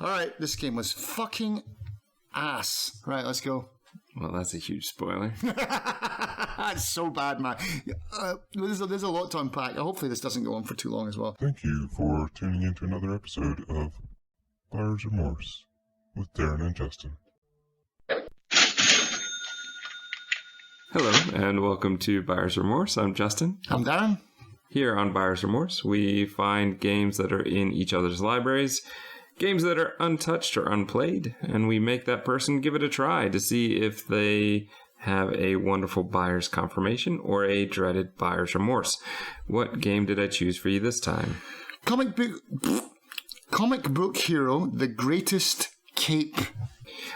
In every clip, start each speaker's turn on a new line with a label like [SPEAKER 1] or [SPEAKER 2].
[SPEAKER 1] Alright, this game was fucking ass. Right, let's go.
[SPEAKER 2] Well, that's a huge spoiler.
[SPEAKER 1] It's so bad, man. There's a lot to unpack. Hopefully this doesn't go on for too long as well.
[SPEAKER 3] Thank you for tuning in to another episode of Buyer's Remorse with Darren and Justin.
[SPEAKER 2] Hello, and welcome to Buyer's Remorse. I'm Justin.
[SPEAKER 1] I'm Darren.
[SPEAKER 2] Here on Buyer's Remorse, we find games that are in each other's libraries, games that are untouched or unplayed, and we make that person give it a try to see if they have a wonderful buyer's confirmation or a dreaded buyer's remorse. What game did I choose for you this time?
[SPEAKER 1] Comic book hero, The Greatest Cape.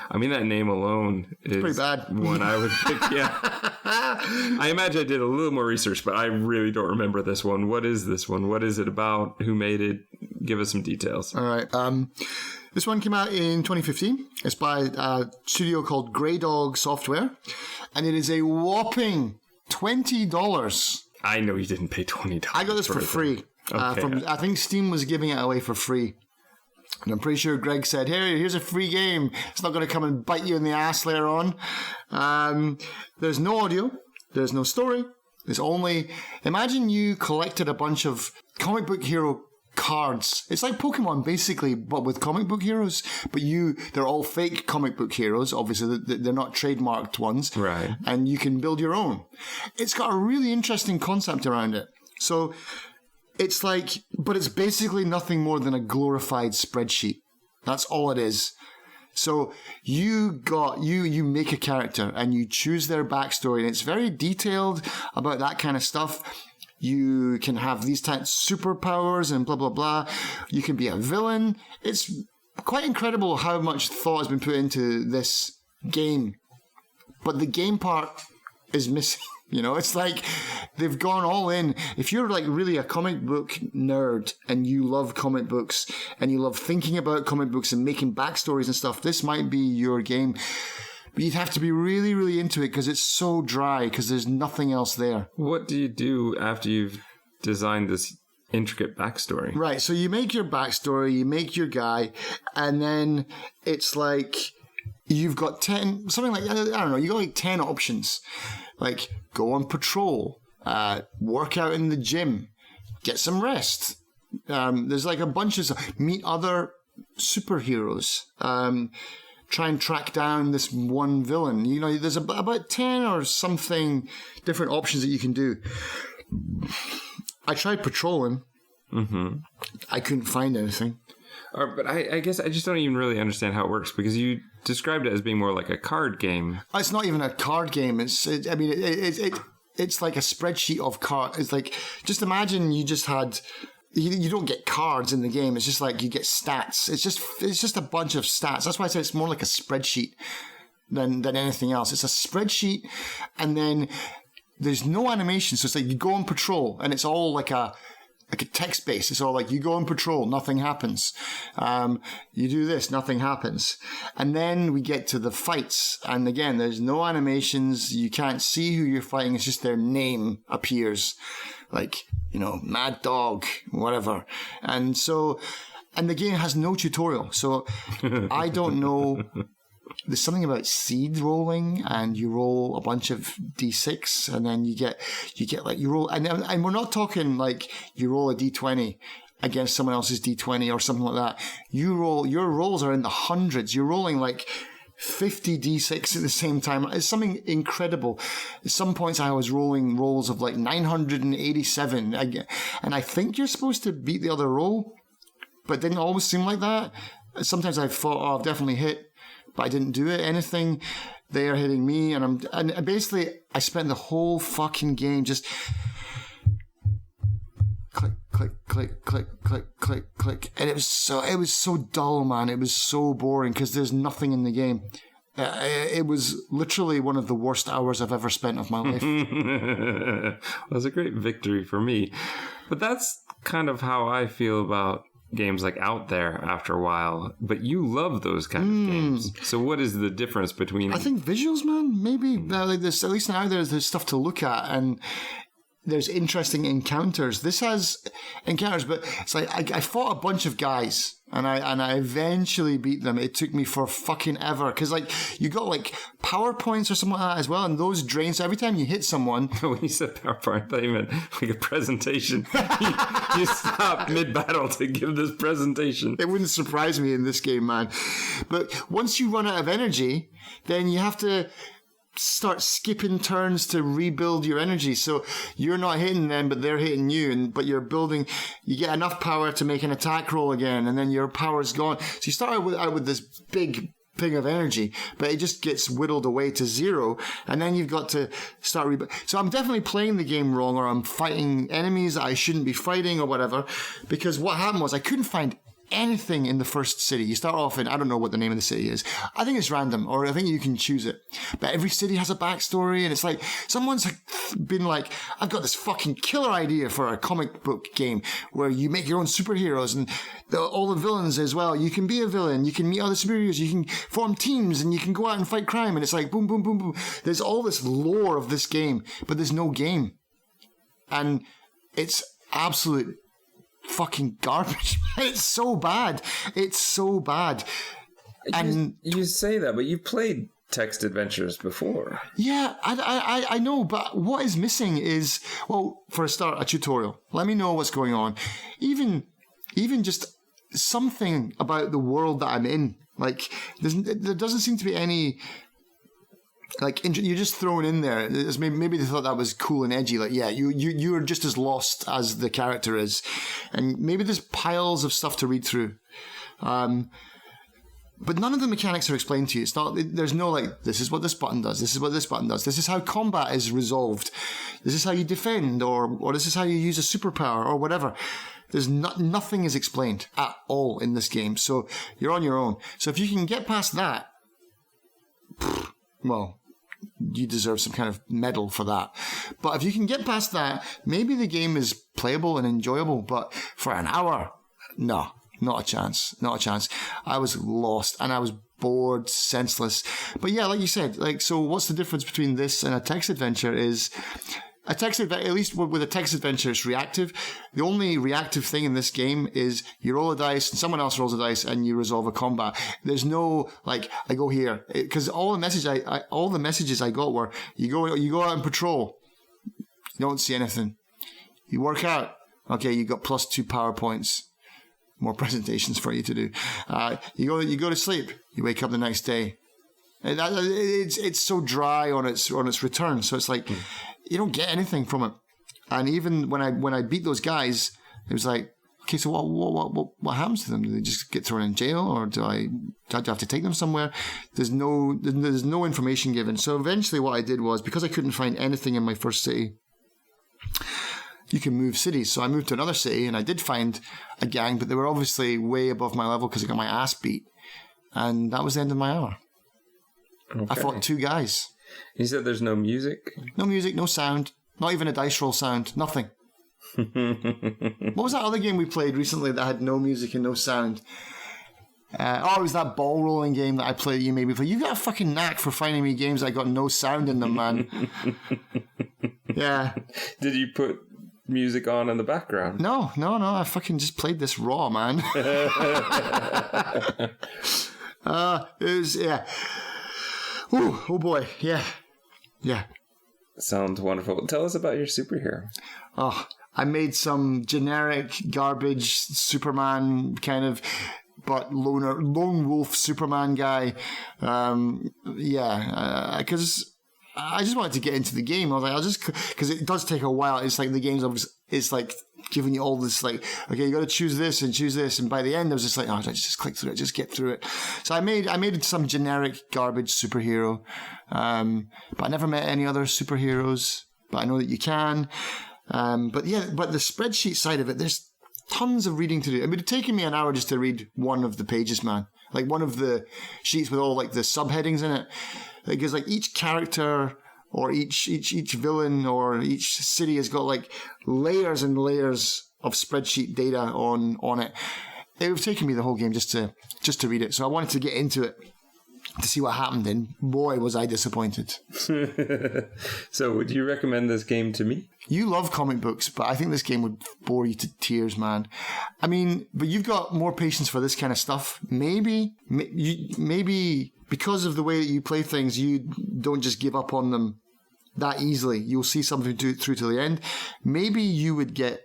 [SPEAKER 2] I mean, that name alone is
[SPEAKER 1] pretty bad.
[SPEAKER 2] One I would pick, yeah. I imagine I did a little more research, but I really don't remember this one. What is this one? What is it about? Who made it? Give us some details.
[SPEAKER 1] All right. This one came out in 2015. It's by a studio called Grey Dog Software, and it is a whopping $20.
[SPEAKER 2] I know you didn't pay $20.
[SPEAKER 1] I got this for free.
[SPEAKER 2] Okay.
[SPEAKER 1] I think Steam was giving it away for free. And I'm pretty sure Greg said, "Hey, here's a free game. It's not going to come and bite you in the ass later on." There's no audio. There's no story. There's only... Imagine you collected a bunch of comic book hero cards. It's like Pokemon, basically, but with comic book heroes. But they're all fake comic book heroes. Obviously, they're not trademarked ones.
[SPEAKER 2] Right.
[SPEAKER 1] And you can build your own. It's got a really interesting concept around it. So... it's like, but it's basically nothing more than a glorified spreadsheet. That's all it is. So you make a character and you choose their backstory, and it's very detailed about that kind of stuff. You can have these types of superpowers and blah, blah, blah. You can be a villain. It's quite incredible how much thought has been put into this game. But the game part is missing. You know, it's like they've gone all in. If you're like really a comic book nerd and you love comic books and you love thinking about comic books and making backstories and stuff, this might be your game. But you'd have to be really, really into it because it's so dry because there's nothing else there.
[SPEAKER 2] What do you do after you've designed this intricate backstory?
[SPEAKER 1] Right, so you make your backstory, you make your guy, and then it's like you've got 10, something like, I don't know, you got like 10 options. Like, go on patrol, work out in the gym, get some rest. There's like a bunch of stuff. Meet other superheroes. Try and track down this one villain. You know, there's about 10 or something different options that you can do. I tried patrolling. Mm-hmm. I couldn't find anything.
[SPEAKER 2] But I guess I just don't even really understand how it works, because you described it as being more like a card game.
[SPEAKER 1] It's not even a card game. It's like a spreadsheet of cards. It's like, just imagine you just had... You don't get cards in the game. It's just like you get stats. It's just a bunch of stats. That's why I say it's more like a spreadsheet than anything else. It's a spreadsheet, and then there's no animation. So it's like you go on patrol, and it's all like a text base. It's all like you go on patrol, nothing happens. You do this, nothing happens. And then we get to the fights. And again, there's no animations. You can't see who you're fighting. It's just their name appears. Like, you know, Mad Dog, whatever. And the game has no tutorial. So I don't know. There's something about seed rolling, and you roll a bunch of d6, and then you get like, you roll, and we're not talking like you roll a d20 against someone else's d20 or something like that. Your rolls are in the hundreds. You're rolling like 50 d6 at the same time. It's something incredible. At some points I was rolling rolls of like 987, and I think you're supposed to beat the other roll, but it didn't always seem like that. Sometimes I thought, oh, I've definitely hit, but I didn't do it. Anything, they are hitting me, and basically I spent the whole fucking game just click, click, click, click, click, click, click, and it was so dull, man. It was so boring because there's nothing in the game. It was literally one of the worst hours I've ever spent of my life.
[SPEAKER 2] Well, it was a great victory for me, but that's kind of how I feel about games like Out There after a while. But you love those kind of games. So what is the difference between...
[SPEAKER 1] I think visuals, man. Maybe like this, at least now there's stuff to look at, and there's interesting encounters. This has encounters, but it's like I fought a bunch of guys, And I eventually beat them. It took me for fucking ever. Because, like, you got, like, PowerPoints or something like that as well. And those drain. So every time you hit someone...
[SPEAKER 2] When you said PowerPoint, I thought you meant like a presentation. you stop mid-battle to give this presentation.
[SPEAKER 1] It wouldn't surprise me in this game, man. But once you run out of energy, then you have to start skipping turns to rebuild your energy. So you're not hitting them, but they're hitting you. But you're building, you get enough power to make an attack roll again, and then your power's gone. So you start out with this big thing of energy, but it just gets whittled away to zero, and then you've got to start so I'm definitely playing the game wrong, or I'm fighting enemies that I shouldn't be fighting or whatever, because what happened was I couldn't find anything in the first city. You start off in, I don't know what the name of the city is. I think it's random, or I think you can choose it. But every city has a backstory, and it's like, someone's been like, I've got this fucking killer idea for a comic book game where you make your own superheroes, and all the villains as well. You can be a villain, you can meet other superheroes, you can form teams, and you can go out and fight crime, and it's like boom, boom, boom, boom. There's all this lore of this game, but there's no game. And it's absolute fucking garbage. It's so bad. It's so bad. And
[SPEAKER 2] you say that, but you've played text adventures before.
[SPEAKER 1] Yeah, I know, but what is missing is, well, for a start, a tutorial. Let me know what's going on. Even just something about the world that I'm in. Like, there doesn't seem to be any... Like, you're just thrown in there. Maybe they thought that was cool and edgy. Like, yeah, you're just as lost as the character is. And maybe there's piles of stuff to read through. But none of the mechanics are explained to you. It's not, there's no like, this is what this button does. This is what this button does. This is how combat is resolved. This is how you defend, or this is how you use a superpower, or whatever. There's nothing is explained at all in this game. So you're on your own. So if you can get past that, well, you deserve some kind of medal for that. But if you can get past that, maybe the game is playable and enjoyable. But for an hour, no, not a chance. Not a chance. I was lost and I was bored, senseless. But yeah, like you said, like, so what's the difference between this and a text adventure is... A text adventure, at least with a text adventure, it's reactive. The only reactive thing in this game is you roll a dice and someone else rolls a dice and you resolve a combat. There's no, like, I go here. Because all the messages I got were, you go out and patrol. You don't see anything. You work out. Okay, you got +2 PowerPoints. More presentations for you to do. You go to sleep. You wake up the next day. It's so dry on its return. So it's like... You don't get anything from it. And even when I beat those guys, it was like, okay, so what happens to them? Do they just get thrown in jail, or do I have to take them somewhere? There's no information given. So eventually what I did was, because I couldn't find anything in my first city, you can move cities. So I moved to another city, and I did find a gang, but they were obviously way above my level because I got my ass beat. And that was the end of my hour. Okay. I fought 2 guys.
[SPEAKER 2] You said there's no music?
[SPEAKER 1] No music, no sound. Not even a dice roll sound. Nothing. What was that other game we played recently that had no music and no sound? It was that ball rolling game that I played. You made me play. You got a fucking knack for finding me games that got no sound in them, man. Yeah.
[SPEAKER 2] Did you put music on in the background?
[SPEAKER 1] No. I fucking just played this raw, man. It was, yeah. Ooh, oh boy, yeah.
[SPEAKER 2] Sounds wonderful. Tell us about your superhero.
[SPEAKER 1] Oh, I made some generic garbage Superman kind of, but lone wolf Superman guy. Because I just wanted to get into the game. I was like, because it does take a while. It's like the game's it's like giving you all this, like, okay, you got to choose this, and by the end I was just like, oh, just click through it, just get through it. So I made some generic garbage superhero, but I never met any other superheroes, but I know that you can. But the spreadsheet side of it, there's tons of reading to do. I mean, it'd taken me an hour just to read one of the pages, man. Like one of the sheets with all like the subheadings in it, because like each character or each villain or each city has got like layers and layers of spreadsheet data on it. It would have taken me the whole game just to read it. So I wanted to get into it. to see what happened, and boy, was I disappointed.
[SPEAKER 2] So, would you recommend this game to me?
[SPEAKER 1] You love comic books, but I think this game would bore you to tears, man. I mean, but you've got more patience for this kind of stuff. Maybe because of the way that you play things, you don't just give up on them that easily. You'll see something through to the end. Maybe you would get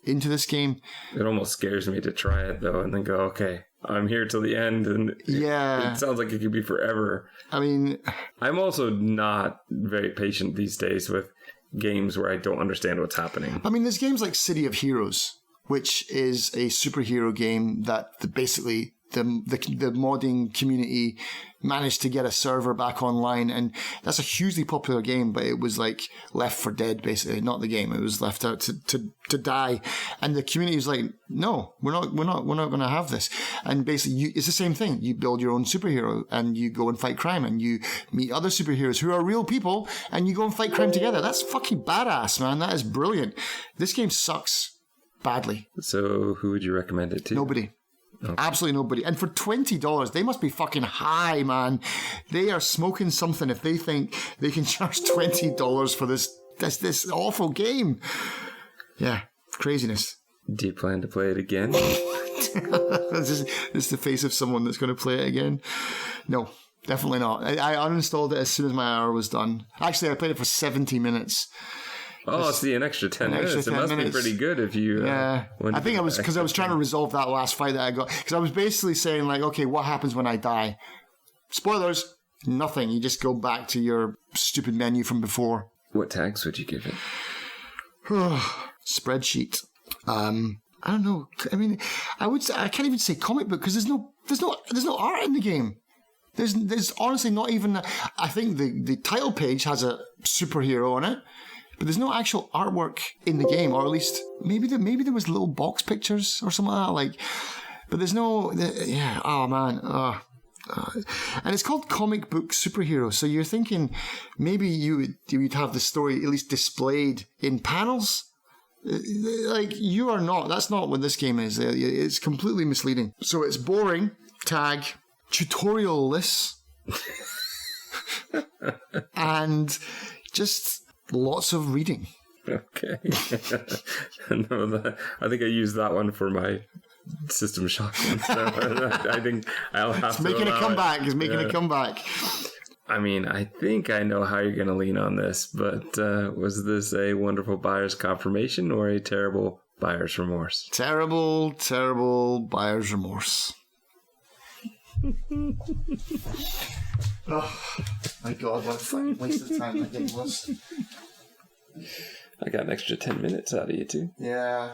[SPEAKER 1] into this game.
[SPEAKER 2] It almost scares me to try it, though, and then go, okay, I'm here till the end, and it sounds like it could be forever.
[SPEAKER 1] I mean,
[SPEAKER 2] I'm also not very patient these days with games where I don't understand what's happening.
[SPEAKER 1] I mean, there's games like City of Heroes, which is a superhero game that basically the modding community managed to get a server back online, and that's a hugely popular game, but it was like left for dead, basically. Not the game, it was left out to die, and the community was like, no, we're not going to have this. And basically it's the same thing. You build your own superhero and you go and fight crime, and you meet other superheroes who are real people, and you go and fight crime together. That's fucking badass, man. That is brilliant. This game sucks badly.
[SPEAKER 2] So who would you recommend it to?
[SPEAKER 1] Nobody. Okay. Absolutely nobody. And for $20, they must be fucking high, man. They are smoking something if they think they can charge $20 for this awful game. Yeah, craziness.
[SPEAKER 2] Do you plan to play it again?
[SPEAKER 1] This is the face of someone that's going to play it again. No, definitely not. I uninstalled it as soon as my hour was done. Actually, I played it for 70 minutes.
[SPEAKER 2] Oh, see, an extra 10 minutes. It must be pretty good if you...
[SPEAKER 1] Yeah. I think I was trying to resolve that last fight that I got. Because I was basically saying, like, okay, what happens when I die? Spoilers, nothing. You just go back to your stupid menu from before.
[SPEAKER 2] What tags would you give it?
[SPEAKER 1] Spreadsheet. I don't know. I mean, I can't even say comic book because there's no art in the game. There's honestly not even... I think the title page has a superhero on it. But there's no actual artwork in the game, or at least maybe there was little box pictures or something like that. Like, but there's no, yeah. Oh man, and it's called comic book superhero. So you're thinking maybe you'd have the story at least displayed in panels. Like you are not. That's not what this game is. It's completely misleading. So it's boring. Tag tutorial-less and just. Lots of reading.
[SPEAKER 2] Okay. No, I think I used that one for my System Shock. So I think I'll have to.
[SPEAKER 1] It's making a comeback. It's making a comeback.
[SPEAKER 2] I mean, I think I know how you're going to lean on this, but was this a wonderful buyer's confirmation or a terrible buyer's remorse?
[SPEAKER 1] Terrible, terrible buyer's remorse. Oh my god, what a fucking waste of time that game was.
[SPEAKER 2] I got an extra 10 minutes out of you too.
[SPEAKER 1] Yeah.